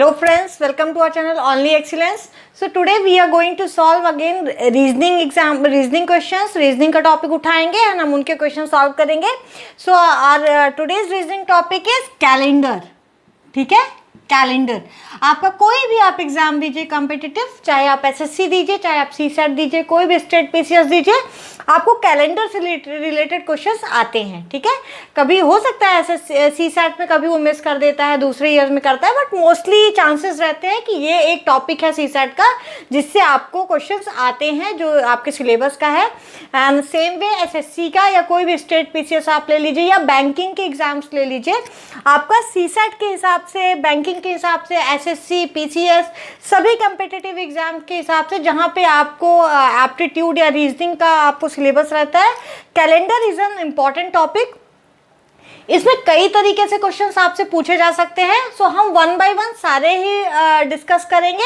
Hello friends, welcome to our channel Only Excellence. So today we are going to solve again reasoning questions. Reasoning का topic उठाएंगे और हम उनके question solve करेंगे. So our today's reasoning topic is calendar. ठीक है, calendar. आपका कोई भी आप एग्जाम दीजिए कॉम्पिटिटिव, चाहे आप एसएससी दीजिए, चाहे आप सीसेट दीजिए, कोई भी स्टेट पीसीएस दीजिए, आपको कैलेंडर से रिलेटेड क्वेश्चंस आते हैं. ठीक है, कभी हो सकता है ऐसे सीसेट में कभी वो मिस कर देता है, दूसरे ईयर में करता है, बट मोस्टली चांसेस रहते हैं कि ये एक टॉपिक है सीसेट का जिससे आपको क्वेश्चंस आते हैं जो आपके सिलेबस का है. एंड सेम वे एसएससी का या कोई भी स्टेट पीसीएस आप ले लीजिए या बैंकिंग के एग्जाम्स ले लीजिए, आपका सीसेट के हिसाब से, बैंकिंग के हिसाब से, एसएससी, पीसीएस, सभी कॉम्पिटिटिव एग्जाम के हिसाब से जहां पे आपको एप्टीट्यूड या रीजनिंग का आपको सिलेबस रहता है, calendar is an important topic. इसमें कई तरीके से क्वेश्चंस आपसे पूछे जा सकते हैं. सो हम वन बाय वन सारे ही डिस्कस करेंगे,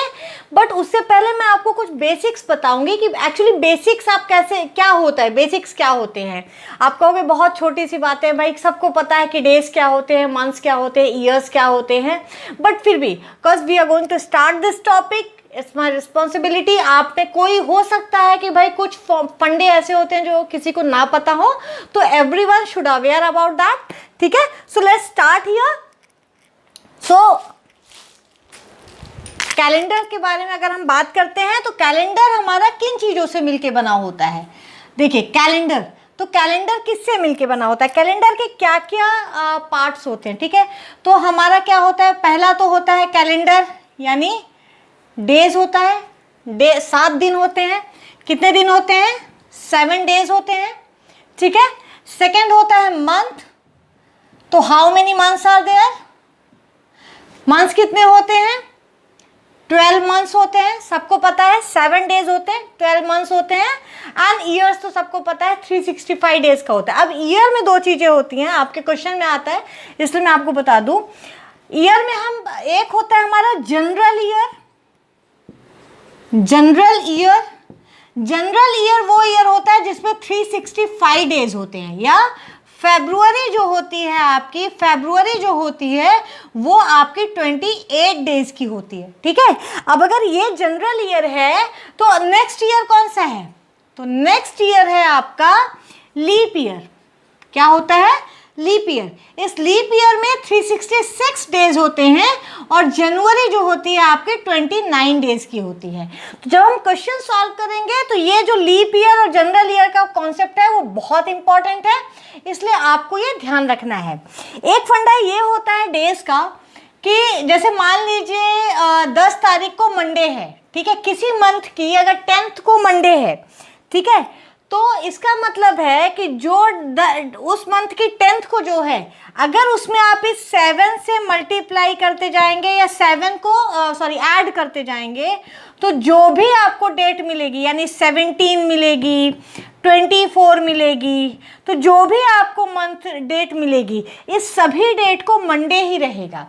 बट उससे पहले मैं आपको कुछ बेसिक्स बताऊंगी कि एक्चुअली बेसिक्स आप कैसे, क्या होता है, बेसिक्स क्या होते हैं. आप कहोगे बहुत छोटी सी बातें हैं भाई, सबको पता है कि डेज क्या होते हैं, मंथ्स क्या होते हैं, ईयर्स क्या होते हैं, बट फिर भी because we are going to start this topic, it's my responsibility. आप पे कोई हो सकता है कि भाई कुछ फंडे ऐसे होते हैं जो किसी को ना पता हो, तो everyone should aware about that. ठीक है, so let's start here. So calendar के बारे में अगर हम बात करते हैं तो कैलेंडर हमारा किन चीजों से मिलके बना होता है. देखिए कैलेंडर, तो कैलेंडर किससे मिलके बना होता है, कैलेंडर के क्या क्या पार्ट्स होते हैं. ठीक है, तो हमारा क्या होता है, पहला तो होता है कैलेंडर यानी डेज होता है. 7 दिन होते हैं. कितने दिन होते हैं, 7 डेज होते हैं. ठीक है, सेकेंड होता है मंथ. तो how many months are there, months कितने होते हैं, 12 मंथ्स होते हैं, सबको पता है. 7 डेज होते हैं, 12 मंथ्स होते हैं. एंड ईयर्स तो सबको पता है 365 डेज का होता है. अब ईयर में दो चीजें होती हैं, आपके क्वेश्चन में आता है इसलिए मैं आपको बता दूं. ईयर में हम एक होता है हमारा जनरल ईयर. जनरल ईयर वो ईयर होता है जिसमें 365 डेज होते हैं. या फेब्रुअरी जो होती है आपकी, फेब्रुअरी जो होती है वो आपकी 28 डेज की होती है. ठीक है, अब अगर ये जनरल ईयर है तो नेक्स्ट ईयर कौन सा है, तो नेक्स्ट ईयर है आपका लीप ईयर. क्या होता है, लीप ईयर. इस लीप ईयर में 366 डेज होते हैं और जनवरी जो होती है आपके 29 डेज की होती है. तो जब हम क्वेश्चन सॉल्व करेंगे तो ये जो लीप ईयर और जनरल ईयर का कॉन्सेप्ट है वो बहुत इंपॉर्टेंट है, इसलिए आपको ये ध्यान रखना है. एक फंडा ये होता है डेज का कि जैसे मान लीजिए 10 तारीख को मंडे है. ठीक है, किसी मंथ की अगर 10th को मंडे है, ठीक है, तो इसका मतलब है कि जो उस मंथ की 10th को जो है, अगर उसमें आप इस 7 से मल्टीप्लाई करते जाएंगे या 7 को ऐड करते जाएंगे, तो जो भी आपको डेट मिलेगी यानी 17 मिलेगी, 24 मिलेगी, तो जो भी आपको मंथ डेट मिलेगी इस सभी डेट को मंडे ही रहेगा.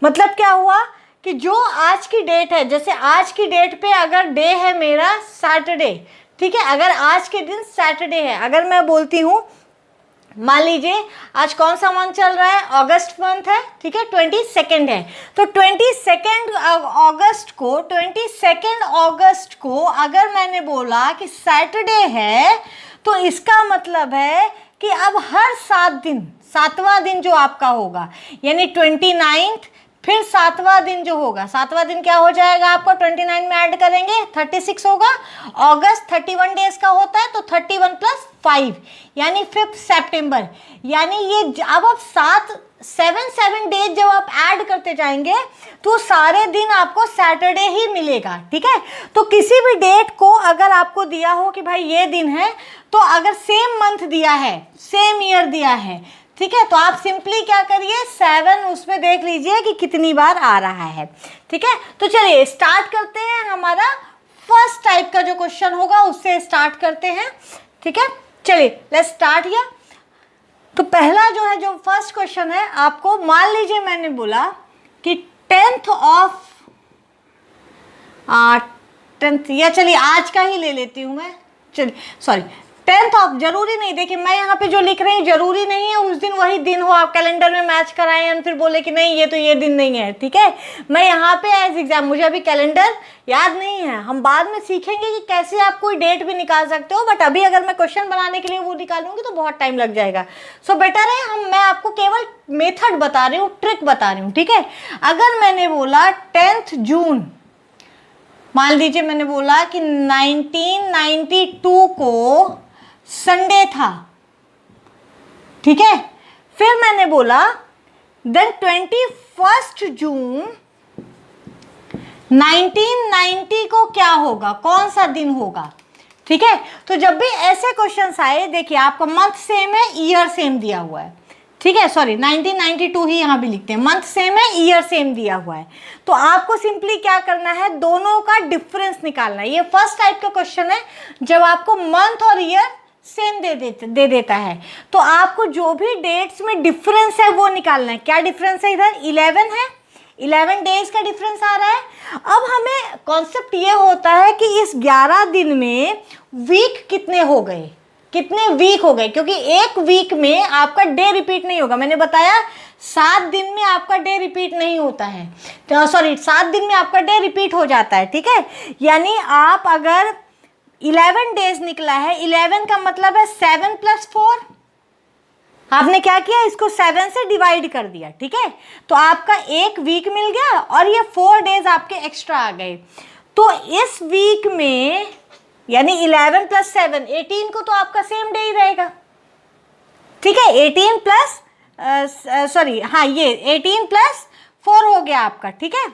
मतलब क्या हुआ कि जो आज की डेट है, जैसे आज की डेट पे अगर डे है मेरा सैटरडे, ठीक है, अगर आज के दिन सैटरडे है, अगर मैं बोलती हूँ मान लीजिए आज कौन सा मंथ चल रहा है, अगस्त मंथ है. ठीक है, 22 है, तो 22 अगस्त को अगर मैंने बोला कि सैटरडे है, तो इसका मतलब है कि अब हर 7 दिन, 7वां दिन जो आपका होगा यानी 29, फिर 7वां दिन जो होगा, 7वां दिन क्या हो जाएगा आपको, 29 में ऐड करेंगे 36 होगा. अगस्त 31 डेज का होता है, तो 31 + 5 यानी 5 सितंबर. यानी ये अब आप 7 डेज जब आप ऐड करते जाएंगे तो सारे दिन आपको सैटरडे ही मिलेगा. ठीक है, तो किसी भी डेट को अगर आपको दिया हो कि भाई ये दिन है, तो अगर सेम मंथ दिया है, सेम ईयर दिया है, ठीक है, तो आप सिंपली क्या करिए, 7 उसमें देख लीजिए कि कितनी बार आ रहा है. ठीक है, तो चलिए स्टार्ट करते हैं. हमारा फर्स्ट टाइप का जो क्वेश्चन होगा उससे स्टार्ट करते हैं. ठीक है, चलिए लेट्स स्टार्ट हियर. तो पहला जो है, जो फर्स्ट क्वेश्चन है, आपको मान लीजिए मैंने बोला कि 10th या चलिए आज का ही ले लेती हूँ मैं, चलिए सॉरी 10th ऑफ, जरूरी नहीं, देखिए मैं यहाँ पे जो लिख रही हूँ जरूरी नहीं है उस दिन वही दिन हो, आप कैलेंडर में मैच कराएं और फिर बोले कि नहीं ये तो ये दिन नहीं है, ठीक है। मैं यहाँ पे एज एग्जाम, मुझे अभी कैलेंडर याद नहीं है, हम बाद में सीखेंगे कि कैसे आप कोई डेट भी निकाल सकते हो, बट अभी अगर मैं क्वेश्चन बनाने के लिए वो निकालूंगी तो बहुत टाइम लग जाएगा। सो बेटर है मैं आपको केवल मेथड बता रही हूँ, ट्रिक बता रही हूँ, ठीक है। अगर मैंने बोला 10th जून, मान लीजिए मैंने बोला कि 1992 को संडे था, ठीक है। फिर मैंने बोला देन 21 जून 1990 को क्या होगा, कौन सा दिन होगा, ठीक है। तो जब भी ऐसे क्वेश्चंस आए, देखिए आपका मंथ सेम है, ईयर सेम दिया हुआ है, ठीक है। सॉरी 1992 ही यहाँ भी लिखते हैं, मंथ सेम है, ईयर सेम दिया हुआ है। तो आपको सिंपली क्या करना है, दोनों का डिफरेंस निकालना है। ये फर्स्ट टाइप का क्वेश्चन है जब आपको मंथ और ईयर सेम दे देता है, तो आपको जो भी डेट्स में डिफरेंस है वो निकालना है। क्या डिफरेंस है, इधर 11 है, 11 डेज का डिफरेंस आ रहा है। अब हमें कॉन्सेप्ट ये होता है कि इस 11 दिन में वीक कितने हो गए, कितने वीक हो गए, क्योंकि एक वीक में आपका डे रिपीट नहीं होगा। मैंने बताया 7 दिन में आपका डे रिपीट नहीं होता है, तो सॉरी 7 दिन में आपका डे रिपीट हो जाता है, ठीक है। यानी आप अगर 11 डेज निकला है, 11 का मतलब है 7 + 4, आपने क्या किया, इसको 7 से डिवाइड कर दिया, ठीक है। तो आपका एक वीक मिल गया और ये 4 डेज आपके एक्स्ट्रा आ गए। तो इस वीक में यानी 11 + 7 18 को तो आपका सेम डे ही रहेगा, ठीक है। 18 प्लस सॉरी हाँ ये 18 + 4 हो गया आपका, ठीक है।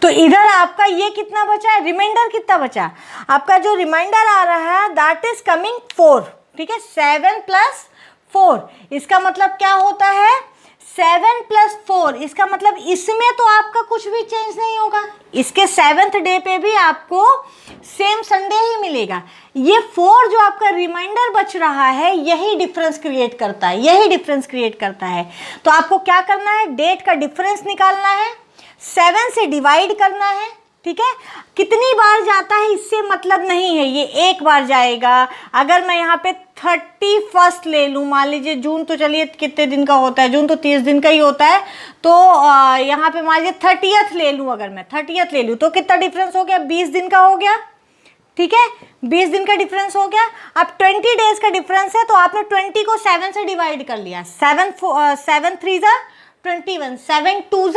तो इधर आपका ये कितना बचा है, रिमाइंडर कितना बचा, आपका जो रिमाइंडर आ रहा है दैट इज कमिंग 4, ठीक है। 7 + 4 इसका मतलब क्या होता है, 7 + 4 इसका मतलब इसमें तो आपका कुछ भी चेंज नहीं होगा, इसके 7th डे पे भी आपको सेम संडे ही मिलेगा। ये 4 जो आपका रिमाइंडर बच रहा है यही डिफरेंस क्रिएट करता है, यही डिफरेंस क्रिएट करता है। तो आपको क्या करना है, डेट का डिफरेंस निकालना है, 7 से डिवाइड करना है, ठीक है। कितनी बार जाता है इससे मतलब नहीं है, ये एक बार जाएगा। अगर मैं यहाँ पे 31 ले लूँ, मान लीजिए जून तो चलिए कितने दिन का होता है, जून तो 30 दिन का ही होता है, तो यहाँ पे मान लीजिए 30th ले लूँ, अगर मैं 30th ले लूँ तो कितना डिफरेंस हो गया, 20 दिन का हो गया, ठीक है। 20 दिन का डिफरेंस हो गया। अब 20 डेज का डिफरेंस है तो आपने 20 को 7 से डिवाइड कर लिया, 7 3 = 21, 7 2 =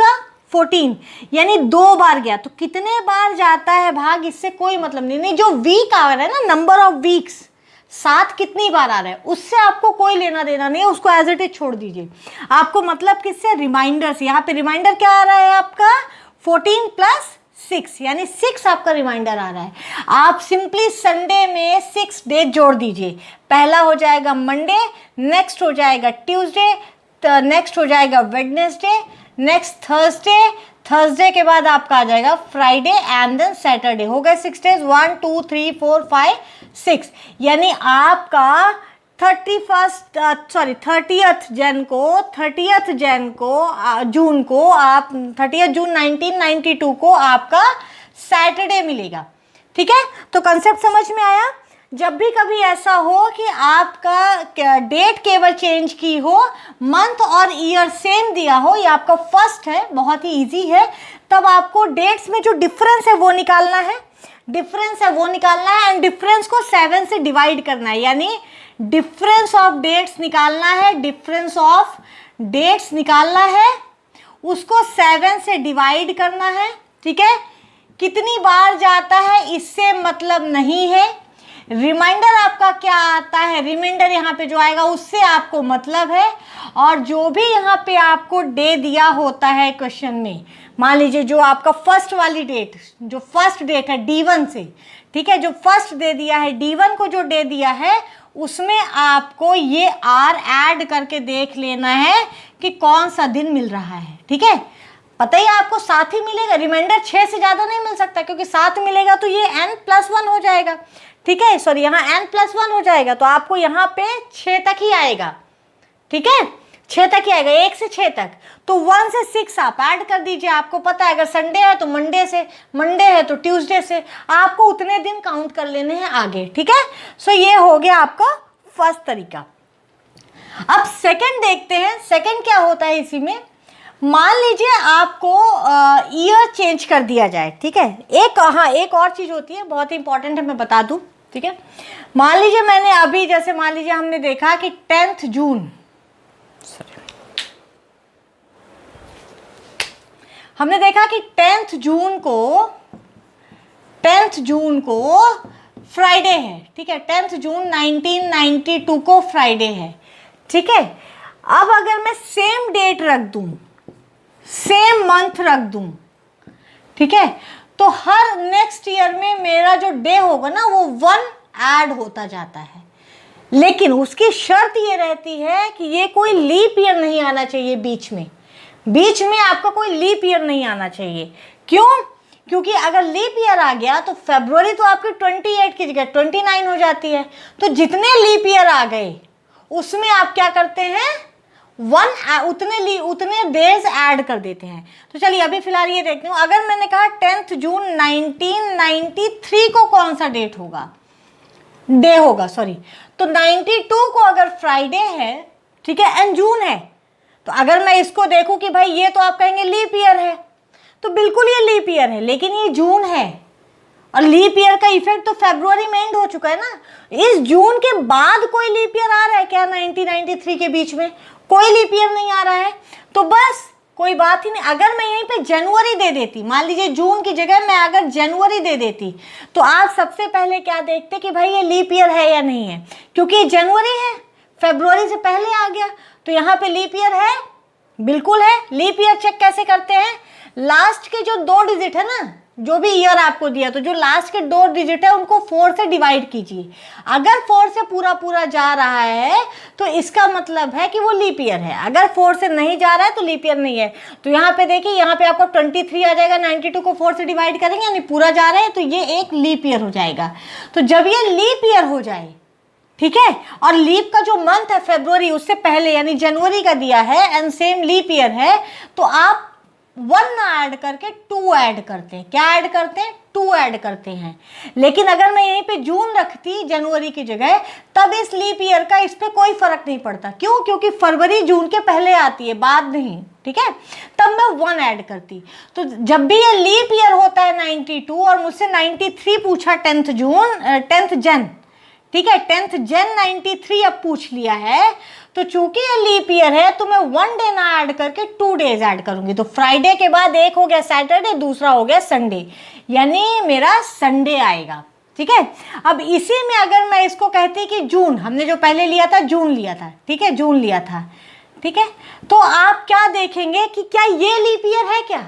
14, यानी 2 बार गया। तो कितने बार जाता है भाग, इससे कोई मतलब नहीं, जो वीक आ रहा है ना, नंबर ऑफ वीक्स, 7 कितनी बार आ रहा है उससे आपको कोई लेना देना नहीं है, उसको एज इट इज छोड़ दीजिए। आपको मतलब किससे, रिमाइंडर से। यहाँ पे रिमाइंडर क्या आ रहा है आपका, 14 + 6 यानी 6 आपका रिमाइंडर आ रहा है। आप सिंपली संडे में 6 डेज जोड़ दीजिए, पहला हो जाएगा मंडे, नेक्स्ट हो जाएगा ट्यूसडे, नेक्स्ट हो जाएगा वेडनेसडे, नेक्स्ट थर्सडे के बाद आपका आ जाएगा फ्राइडे एंड देन सैटरडे। हो गए 6 डेज, 1 2 3 4 5 6, यानी आपका 30th जून को आप 30 जून 1992 को आपका सैटरडे मिलेगा, ठीक है। तो कंसेप्ट समझ में आया। जब भी कभी ऐसा हो कि आपका डेट केवल चेंज की हो, मंथ और ईयर सेम दिया हो, ये आपका फर्स्ट है, बहुत ही इजी है, तब आपको डेट्स में जो डिफरेंस है वो निकालना है, एंड डिफरेंस को 7 से डिवाइड करना है, यानी डिफरेंस ऑफ डेट्स निकालना है, उसको 7 से डिवाइड करना है, ठीक है। कितनी बार जाता है इससे मतलब नहीं है, रिमाइंडर आपका क्या आता है, रिमाइंडर यहाँ पे जो आएगा उससे आपको मतलब है। और जो भी यहाँ पे आपको डे दिया होता है क्वेश्चन में, मान लीजिए जो आपका फर्स्ट वाली डेट, जो फर्स्ट डेट है D1 से, ठीक है, जो फर्स्ट दे दिया है D1 को जो डे दिया है उसमें आपको ये R ऐड करके देख लेना है कि कौन सा दिन मिल रहा है, ठीक है। पता ही आपको 7 ही मिलेगा, रिमाइंडर 6 से ज़्यादा नहीं मिल सकता, क्योंकि 7 मिलेगा तो ये n+1 हो जाएगा, ठीक है। सॉरी यहाँ n+1 हो जाएगा, तो आपको यहाँ पे 6 तक ही आएगा, ठीक है। 6 तक ही आएगा, 1 से 6 तक। तो 1 से 6 आप ऐड कर दीजिए, आपको पता है अगर संडे है तो मंडे से, मंडे है तो ट्यूसडे से, आपको उतने दिन काउंट कर लेने हैं आगे, ठीक है। सो ये हो गया आपका फर्स्ट तरीका। अब सेकंड देखते हैं, सेकंड क्या होता है इसी में। मान लीजिए आपको ईयर चेंज कर दिया जाए, ठीक है। एक और चीज होती है बहुत इंपॉर्टेंट है, मैं बता दूं, ठीक है। मान लीजिए मैंने अभी, जैसे मान लीजिए हमने देखा कि 10th जून, हमने देखा कि 10th जून को फ्राइडे है, ठीक है। 10th जून 1992 को फ्राइडे है, ठीक है। अब अगर मैं सेम डेट रख दूं, सेम मंथ रख दूं, ठीक है, तो हर नेक्स्ट ईयर में मेरा जो डे होगा ना वो 1 ऐड होता जाता है। लेकिन उसकी शर्त ये रहती है कि ये कोई लीप ईयर नहीं आना चाहिए बीच में आपका कोई लीप ईयर नहीं आना चाहिए। क्यों? क्योंकि अगर लीप ईयर आ गया तो फरवरी तो आपकी 28 की जगह 29 हो जाती है। तो जितने लीप ईयर आ गए उसमें आप क्या करते हैं, उतने डेज ऐड कर देते हैं। तो चलिए अभी फिलहाल ये देखते हूँ, अगर मैंने कहा 10th जून 1993 को कौन सा डेट होगा, डे होगा, सॉरी, तो 92 को अगर फ्राइडे है, ठीक है, एंड जून है, तो अगर मैं इसको देखूं कि भाई ये तो आप कहेंगे लीप ईयर है, तो बिल्कुल ये लीप ईयर है, लेकिन ये जून है और लीप ईयर का इफेक्ट तो फरवरी में एंड हो चुका है ना। इस जून के बाद कोई लीप ईयर आ रहा है क्या 1993 के बीच में? कोई लीप ईयर नहीं आ रहा है, तो बस कोई बात ही नहीं। अगर मैं यहीं पे जनवरी दे देती, मान लीजिए जून की जगह मैं अगर जनवरी दे देती, तो आप सबसे पहले क्या देखते कि भाई ये लीप ईयर है या नहीं है, क्योंकि जनवरी है, फरवरी से पहले आ गया, तो यहाँ पे लीप ईयर है, बिल्कुल है। लीप ईयर चेक कैसे करते हैं, लास्ट के जो 2 डिजिट है ना, जो भी ईयर आपको दिया तो जो लास्ट के 2 डिजिट है उनको 4 से डिवाइड कीजिए। अगर 4 से पूरा जा रहा है तो इसका मतलब है कि वो लीप ईयर है, अगर 4 से नहीं जा रहा है तो लीप ईयर नहीं है। तो यहाँ पे देखिए, यहाँ पे आपको 23 आ जाएगा, 92 को 4 से डिवाइड करेंगे यानी पूरा जा रहा है, तो ये एक लीप ईयर हो जाएगा। तो जब ये लीप ईयर हो जाए, ठीक है, और लीप का जो मंथ है फरवरी उससे पहले यानी जनवरी का दिया है एंड सेम लीप ईयर है, तो आप 1 ना ऐड करके 2 ऐड करते हैं। क्या ऐड करते हैं? 2 ऐड करते हैं। लेकिन अगर मैं यहीं पे जून रखती जनवरी की जगह, तब इस लीप ईयर का इस पे कोई फर्क नहीं पड़ता। क्यों? क्योंकि फरवरी जून के पहले आती है, बाद नहीं, ठीक है। तब मैं 1 ऐड करती। तो जब भी ये लीप ईयर होता है 92 और मुझसे 93 पूछा 10th जन, ठीक है, 10th जन 93 अब पूछ लिया है, तो चूंकि ये लीप ईयर है तो मैं 1 डे ना ऐड करके 2 डेज ऐड करूंगी। तो फ्राइडे के बाद एक हो गया सैटरडे, दूसरा हो गया संडे, यानी मेरा संडे आएगा, ठीक है। अब इसी में अगर मैं इसको कहती कि जून, हमने जो पहले लिया था जून लिया था, ठीक है, जून लिया था, ठीक है, तो आप क्या देखेंगे कि क्या ये लीप ईयर है क्या?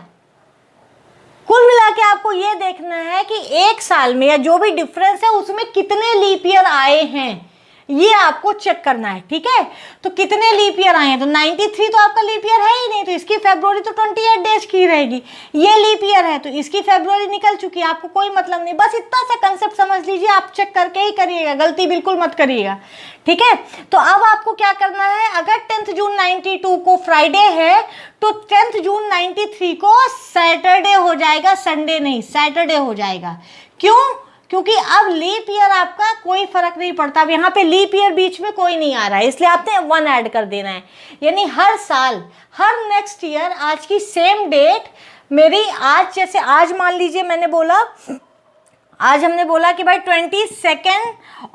कुल मिला के आपको ये देखना है कि एक साल में या जो भी डिफरेंस है उसमें कितने लीप ईयर आए हैं, ये आपको चेक करना है, ठीक है। तो कितने लीप ईयर आए हैं, तो 93 तो आपका लीप ईयर है ही नहीं, तो इसकी फरवरी तो 28 डेज की रहेगी। ये लीप ईयर है तो इसकी फरवरी निकल चुकी है, आपको कोई मतलब नहीं। बस इतना सा कंसेप्ट समझ लीजिए, आप चेक करके ही करिएगा, गलती बिल्कुल मत करिएगा, ठीक है। तो अब आपको क्या करना है, अगर 10th जून 92 को फ्राइडे है तो 10th जून 93 को सैटरडे हो जाएगा, संडे नहीं, सैटरडे हो जाएगा। क्यों? क्योंकि अब लीप ईयर आपका कोई फर्क नहीं पड़ता, अब यहाँ पे लीप ईयर बीच में कोई नहीं आ रहा है, इसलिए आपने 1 ऐड कर देना है। यानी हर साल, हर नेक्स्ट ईयर आज की सेम डेट मेरी, आज जैसे आज मान लीजिए मैंने बोला, आज हमने बोला कि भाई 22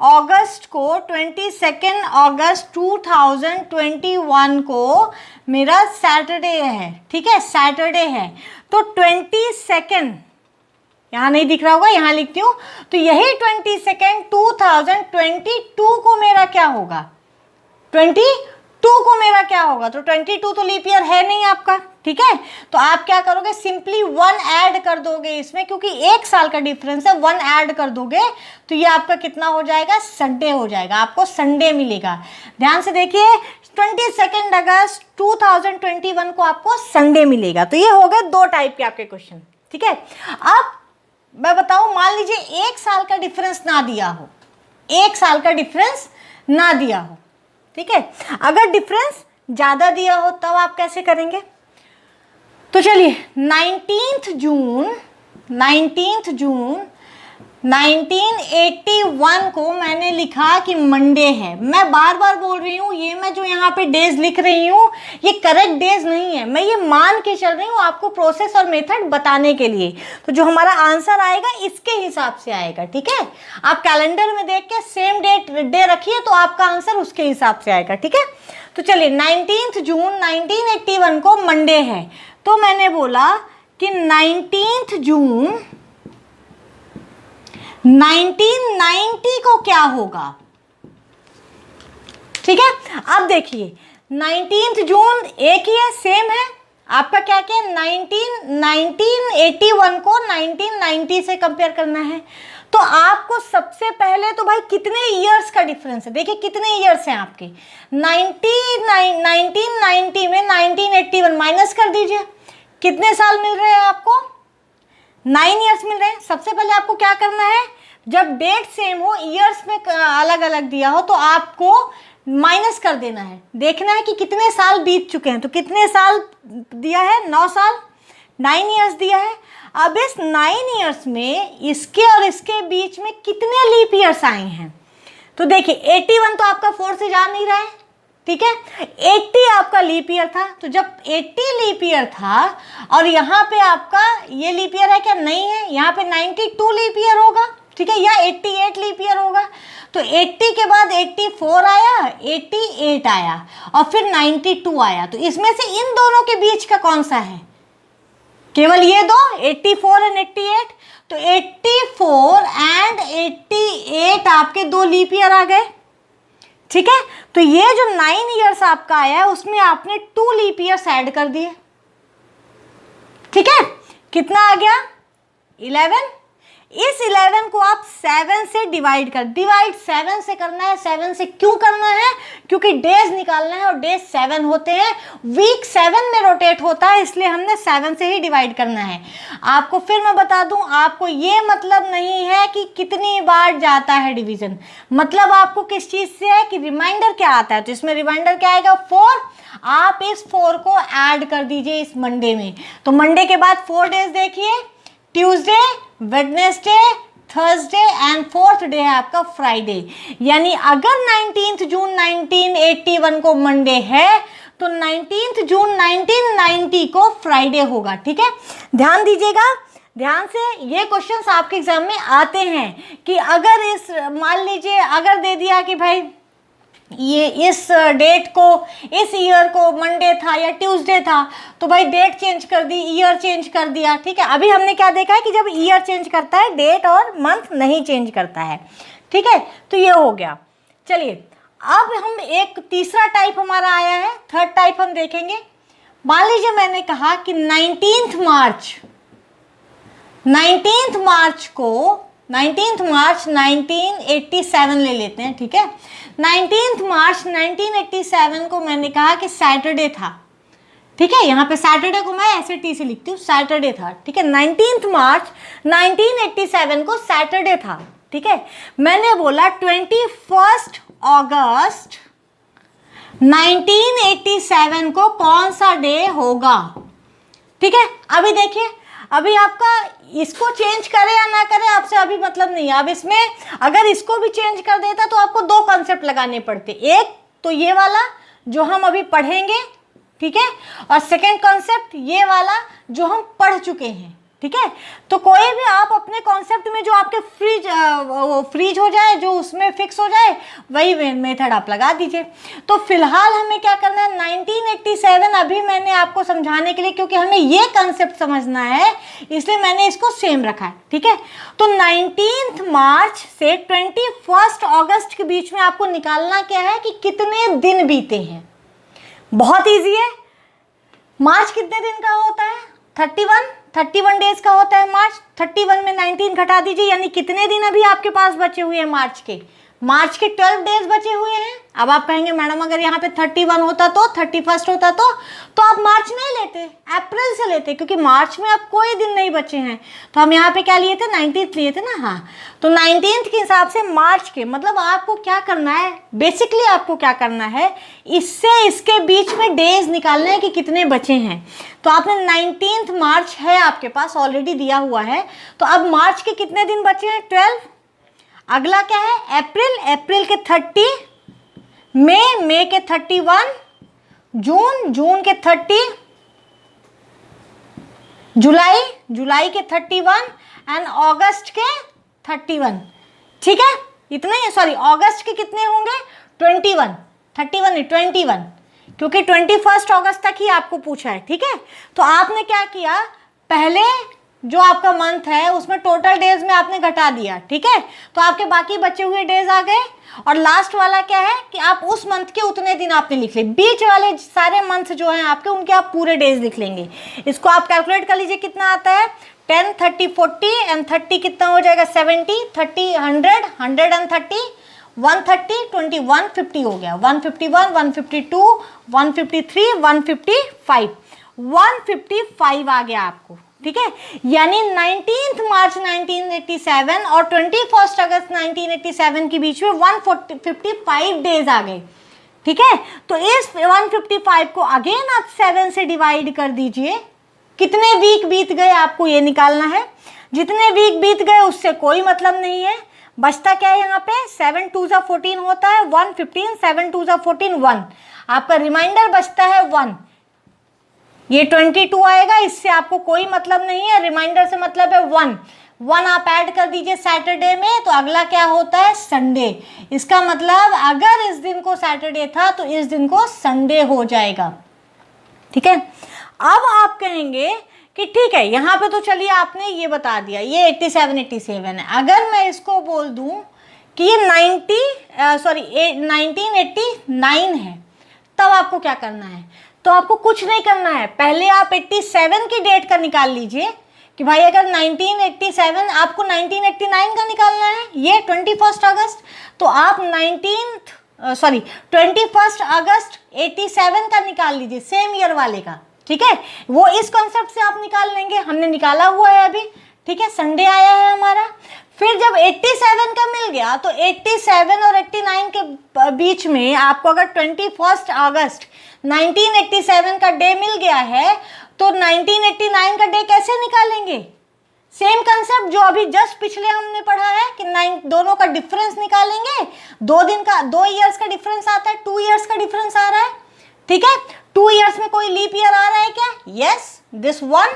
अगस्त को, 22 अगस्त 2021 को मेरा सैटरडे है, ठीक है, सैटरडे है। तो 22 यहाँ नहीं दिख रहा होगा, यहाँ लिखती हूँ, तो यही 22 2022 को मेरा क्या होगा, 22 को मेरा क्या होगा, तो 22 तो लीप ईयर है नहीं आपका, ठीक है। तो आप क्या करोगे, सिंपली 1 ऐड कर दोगे इसमें, क्योंकि एक साल का डिफरेंस है, 1 ऐड कर दोगे तो ये आपका कितना हो जाएगा, संडे हो जाएगा, आपको संडे मिलेगा। ध्यान से देखिए, 22 अगस्त 2021 को आपको संडे मिलेगा। तो ये हो गए 2 टाइप के आपके क्वेश्चन, ठीक है। अब मैं बताऊं, मान लीजिए 1 साल का डिफरेंस ना दिया हो, 1 साल का डिफरेंस ना दिया हो, ठीक है। अगर डिफरेंस ज़्यादा दिया हो तब आप कैसे करेंगे? तो चलिए 19 जून 1981 को मैंने लिखा कि मंडे है। मैं बार बार बोल रही हूँ, ये मैं जो यहाँ पे डेज लिख रही हूँ ये करेक्ट डेज नहीं है, मैं ये मान के चल रही हूँ आपको प्रोसेस और मेथड बताने के लिए। तो जो हमारा आंसर आएगा इसके हिसाब से आएगा, ठीक है। आप कैलेंडर में देख के सेम डे रखिए तो आपका आंसर उसके हिसाब से आएगा, ठीक है। तो चलिए 19 जून 1981 को मंडे है, तो मैंने बोला कि 19 जून 1990 को क्या होगा, ठीक है। अब देखिए 19 जून एक ही है, सेम है। आपका क्या क्या 1981 को 1990 से कंपेयर करना है। तो आपको सबसे पहले तो भाई कितने ईयर्स का डिफरेंस है, देखिए कितने ईयर्स हैं आपके। 1990 में 1981 माइनस कर दीजिए, कितने साल मिल रहे हैं आपको? 9 ईयर्स मिल रहे हैं। सबसे पहले आपको क्या करना है, जब डेट सेम हो, ईयर्स में अलग अलग दिया हो, तो आपको माइनस कर देना है, देखना है कि कितने साल बीत चुके हैं। तो कितने साल दिया है? 9 साल, 9 ईयर्स दिया है। अब इस 9 ईयर्स में इसके और इसके बीच में कितने लीप ईयर्स आए हैं? तो देखिए 81 तो आपका 4 से जा नहीं रहा है, ठीक है। 80 आपका लीप ईयर था, तो जब 80 लीप ईयर था और यहाँ पे आपका ये लीप ईयर है क्या? नहीं है। यहाँ पे 92 लीप ईयर होगा, ठीक है, या 88 लीप ईयर होगा। तो 80 के बाद 84 आया, 88 आया और फिर 92 आया। तो इसमें से इन दोनों के बीच का कौन सा है? केवल ये दो, 84 एंड 88। तो 84 एंड 88 आपके 2 लीप ईयर आ गए, ठीक है। तो ये जो 9 ईयर्स आपका आया है उसमें आपने 2 लीप ईयर्स ऐड कर दिए, ठीक है। कितना आ गया? 11। इस 11 को आप 7 से डिवाइड 7 से करना है। 7 से क्यों करना है? क्योंकि डेज निकालना है और डेज 7 होते हैं, वीक 7 में रोटेट होता है, इसलिए हमने 7 से ही डिवाइड करना है। आपको फिर मैं बता दूं, आपको ये मतलब नहीं है कि कितनी बार जाता है डिवीजन, मतलब आपको किस चीज़ से है कि रिमाइंडर क्या आता है। तो इसमें रिमाइंडर क्या आएगा? 4। आप इस 4 को ऐड कर दीजिए इस मंडे में। तो मंडे के बाद 4 डेज देखिए, Tuesday, Wednesday, Thursday and 4th day है आपका फ्राइडे। यानी अगर 19 जून 1981 को मंडे है तो 19 जून 1990 को फ्राइडे होगा, ठीक है। ध्यान दीजिएगा, ध्यान से, ये क्वेश्चंस आपके एग्जाम में आते हैं कि अगर इस मान लीजिए अगर दे दिया कि भाई ये इस डेट को, इस ईयर को मंडे था या ट्यूसडे था, तो भाई डेट चेंज कर दी, ईयर चेंज कर दिया, ठीक है। अभी हमने क्या देखा है कि जब ईयर चेंज करता है डेट और मंथ नहीं चेंज करता है, ठीक है। तो ये हो गया। चलिए अब हम एक तीसरा टाइप हमारा आया है, थर्ड टाइप हम देखेंगे। मान लीजिए मैंने कहा कि 19 मार्च 1987 ले लेते हैं, ठीक है। 19 मार्च 1987 को मैंने कहा कि सैटरडे था, ठीक है। यहाँ पे सैटरडे को मैं ऐसे टी से लिखती हूँ, सैटरडे था, ठीक है। 19 मार्च 1987 को सैटरडे था, ठीक है। मैंने बोला 21 अगस्त 1987 को कौन सा डे होगा, ठीक है। अभी देखिए, अभी आपका इसको चेंज करे या ना करे आपसे अभी मतलब नहीं है। अब इसमें अगर इसको भी चेंज कर देता तो आपको 2 कॉन्सेप्ट लगाने पड़ते, एक तो ये वाला जो हम अभी पढ़ेंगे, ठीक है, और सेकंड कॉन्सेप्ट ये वाला जो हम पढ़ चुके हैं, ठीक है। तो कोई भी आप अपने कॉन्सेप्ट में जो आपके फ्रीज हो जाए, जो उसमें फिक्स हो जाए, वही मेथड आप लगा दीजिए। तो फिलहाल हमें क्या करना है, 1987 अभी मैंने आपको समझाने के लिए, क्योंकि हमें ये कॉन्सेप्ट समझना है इसलिए मैंने इसको सेम रखा है, ठीक है। तो 19 मार्च से 21 अगस्त के बीच में आपको निकालना क्या है कि कितने दिन बीते हैं। बहुत ईजी है। मार्च कितने दिन का होता है? 31 डेज का होता है मार्च। 31 में 19 घटा दीजिए, यानी कितने दिन अभी आपके पास बचे हुए हैं मार्च के? मार्च के 12 डेज बचे हुए हैं। अब आप कहेंगे मैडम अगर यहाँ पे 31 होता तो 31 होता तो आप मार्च नहीं लेते, अप्रैल से लेते, क्योंकि मार्च में अब कोई दिन नहीं बचे हैं। तो हम यहाँ पे क्या लिए थे, 19th लिए थे ना। हाँ, तो 19th के हिसाब से मार्च के, मतलब आपको क्या करना है, बेसिकली आपको क्या करना है, इससे इसके बीच में डेज निकालने हैं कि कितने बचे हैं। तो आपने 19th मार्च है आपके पास ऑलरेडी दिया हुआ है, तो अब मार्च के कितने दिन बचे हैं, 12। अगला क्या है, अप्रैल, अप्रैल के 30, मई के 31, जून के 30, जुलाई के 31 एंड अगस्त के 31। ठीक है, इतने ही, सॉरी अगस्त के कितने होंगे, 21, 31 नहीं 21, क्योंकि 21 अगस्त तक ही आपको पूछा है। ठीक है, तो आपने क्या किया, पहले जो आपका मंथ है उसमें टोटल डेज में आपने घटा दिया। ठीक है, तो आपके बाकी बचे हुए डेज आ गए, और लास्ट वाला क्या है कि आप उस मंथ के उतने दिन आपने लिख लिए, बीच वाले सारे मंथ जो हैं आपके उनके आप पूरे डेज लिख लेंगे। इसको आप कैलकुलेट कर लीजिए कितना आता है, 10, 30, 40 एंड 30 कितना हो जाएगा, 70, 30, 100, 130, 130, 20, 150 हो गया, 151, 152, 153, 155, 155 आ गया आपको। ठीक है, यानी 19th मार्च 1987 और 21 अगस्त 1987 के बीच में 155 डेज आ गए। ठीक है, तो इस 155 को अगेन आप 7 से डिवाइड कर दीजिए, कितने वीक बीत गए आपको ये निकालना है। जितने वीक बीत गए उससे कोई मतलब नहीं है, बचता क्या है यहाँ पे, 7 2 14 होता है, 115, 7 2 14, 1, आपका रिमाइंडर बचता है 1। ये 22 आएगा, इससे आपको कोई मतलब नहीं है, रिमाइंडर से मतलब है 1 आप ऐड कर दीजिए सैटरडे में, तो अगला क्या होता है, संडे। इसका मतलब अगर इस दिन को सैटरडे था तो इस दिन को संडे हो जाएगा। ठीक है, अब आप कहेंगे कि ठीक है, यहाँ पे तो चलिए आपने ये बता दिया, ये 87 है। अगर मैं इसको बोल दूं कि ये 1989 है, तब आपको क्या करना है, तो आपको कुछ नहीं करना है, पहले आप 87 की डेट का निकाल लीजिए कि भाई अगर 1987 आपको 1989 का निकालना है, ये 21 अगस्त, तो आप 21 अगस्त 87 का निकाल लीजिए, सेम ईयर वाले का। ठीक है, वो इस कॉन्सेप्ट से आप निकाल लेंगे, हमने निकाला हुआ है अभी। ठीक है, संडे आया है हमारा। फिर जब 87 का मिल गया तो 87 और 89 के बीच में आपको अगर 21 अगस्त 1987 का डे मिल गया है, तो 1989 का डे कैसे निकालेंगे, सेम कंसेप्ट जो अभी जस्ट पिछले हमने पढ़ा है कि दोनों का डिफरेंस निकालेंगे। 2 ईयर्स का डिफरेंस आता है, 2 ईयर्स का डिफरेंस आ रहा है। ठीक है, 2 ईयर्स में कोई लीप ईयर आ रहा है क्या, yes, this one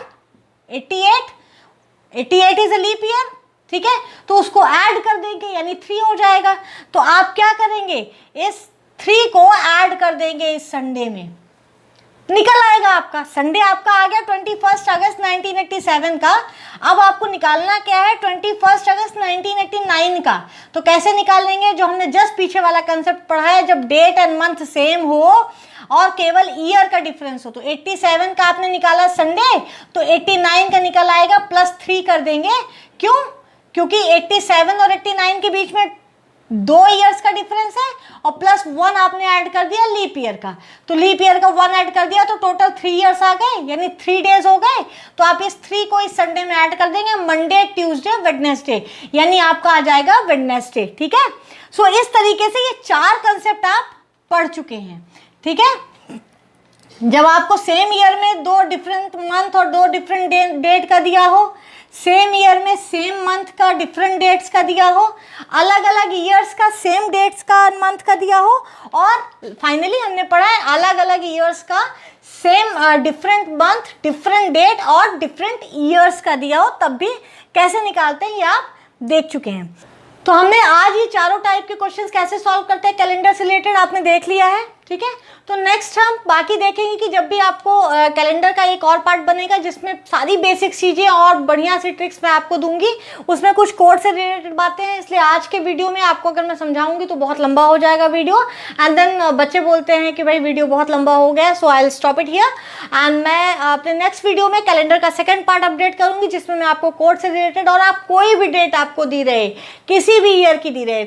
88 is a leap year. ठीक है, तो उसको ऐड कर देंगे, यानी 3 हो जाएगा। तो आप क्या करेंगे, इस 3 को ऐड कर देंगे इस संडे में, निकल आएगा आपका संडे, आपका आ गया 21 अगस्त 1987 का। अब आपको निकालना क्या है, 21 अगस्त 1989 का। तो कैसे निकालेंगे, जो हमने जस्ट पीछे वाला कंसेप्ट पढ़ा है, जब डेट एंड मंथ सेम हो और केवल ईयर का डिफरेंस हो। तो 87 का आपने निकाला संडे, तो 89 का निकल आएगा, +3 कर देंगे। क्यों, क्योंकि 87 और 89 के बीच में 2 ईयर्स का डिफरेंस है, और +1 आपने ऐड कर दिया लीप ईयर का, तो लीप ईयर का 1 ऐड कर दिया, तो टोटल 3 ईयर्स आ गए, यानी 3 डेज हो गए। तो आप इस 3 को इस संडे में ऐड कर देंगे, मंडे, ट्यूसडे, वेडनेसडे, यानी आपका आ जाएगा वेडनेसडे। ठीक है, सो इस तरीके से ये 4 कंसेप्ट आप पढ़ चुके हैं। ठीक है, जब आपको सेम ईयर में 2 डिफरेंट मंथ और 2 डिफरेंट डेट का दिया हो, सेम ईयर में सेम मंथ का डिफरेंट डेट्स का दिया हो, अलग अलग ईयर्स का सेम डेट्स का मंथ का दिया हो, और फाइनली हमने पढ़ा है अलग अलग ईयर्स का same different month, different date और डिफरेंट ईयर्स का दिया हो, तब भी कैसे निकालते हैं ये आप देख चुके हैं। तो हमने आज ये चारों टाइप के क्वेश्चंस कैसे सॉल्व करते हैं कैलेंडर से रिलेटेड आपने देख लिया है। ठीक है। तो नेक्स्ट हम बाकी देखेंगे कि जब भी आपको कैलेंडर का एक और पार्ट बनेगा जिसमें सारी बेसिक चीज़ें और बढ़िया सी ट्रिक्स मैं आपको दूंगी, उसमें कुछ कोड से रिलेटेड बातें हैं, इसलिए आज के वीडियो में आपको अगर मैं समझाऊंगी तो बहुत लंबा हो जाएगा वीडियो, एंड देन बच्चे बोलते हैं कि भाई वीडियो बहुत लंबा हो गया, so I will stop it here, and मैं अपने नेक्स्ट वीडियो में कैलेंडर का सेकंड पार्ट अपडेट करूंगी जिसमें मैं आपको कोड से रिलेटेड, और आप कोई भी डेट आपको दी रहे, किसी भी ईयर की दी रहे,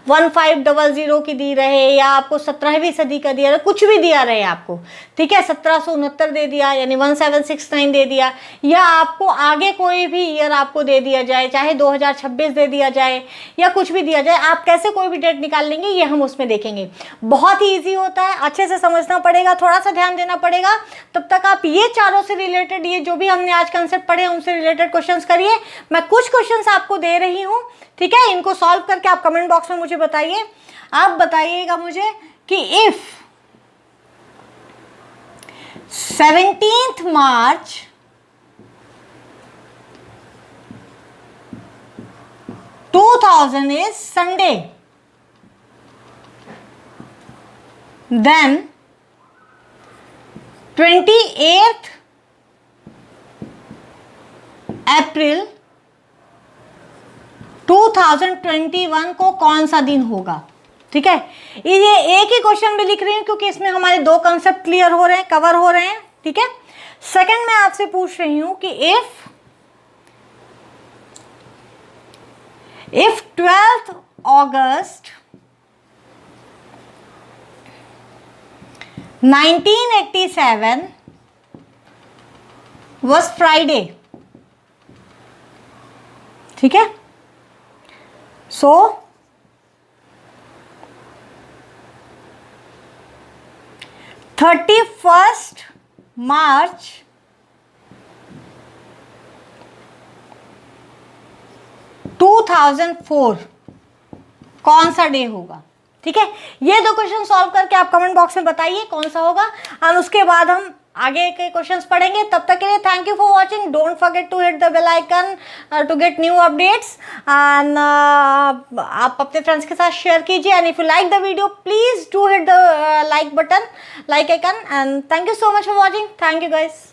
1500 की दी रहे या आपको 17वीं सदी का दिया रहे, कुछ भी दिया रहे आपको, ठीक है, 1769 दे दिया यानी 1769 दे दिया, या आपको आगे कोई भी ईयर आपको दे दिया जाए, चाहे 2026 दे दिया जाए या कुछ भी दिया जाए, आप कैसे कोई भी डेट निकाल लेंगे ये हम उसमें देखेंगे। बहुत ही ईजी होता है, अच्छे से समझना पड़ेगा, थोड़ा सा ध्यान देना पड़ेगा, तब तक आप ये चारों से रिलेटेड, ये जो भी हमने आज कंसेप्ट पढ़े उनसे रिलेटेड क्वेश्चंस करिए। मैं कुछ क्वेश्चंस आपको दे रही हूँ, ठीक है, इनको सॉल्व करके आप कमेंट बॉक्स में मुझे बताइए। आप बताइएगा मुझे कि if 17th March 2000 is Sunday, then 28th April 2021 को कौन सा दिन होगा, ठीक है। ये एक ही क्वेश्चन में लिख रही हूँ क्योंकि इसमें हमारे दो कंसेप्ट क्लियर हो रहे हैं, कवर हो रहे हैं, ठीक है। सेकंड मैं आपसे पूछ रही हूँ कि if 12th August 1987 was Friday, ठीक है, सो March 2004 कौन सा डे होगा, ठीक है। ये दो क्वेश्चन सॉल्व करके आप कमेंट बॉक्स में बताइए कौन सा होगा, और उसके बाद हम आगे के क्वेश्चंस पढ़ेंगे। तब तक के लिए thank you for watching, don't forget to hit the bell icon to get new updates, and आप अपने फ्रेंड्स के साथ शेयर कीजिए, and if you like the video please do hit the like button, like icon, and thank you so much for watching, thank you guys.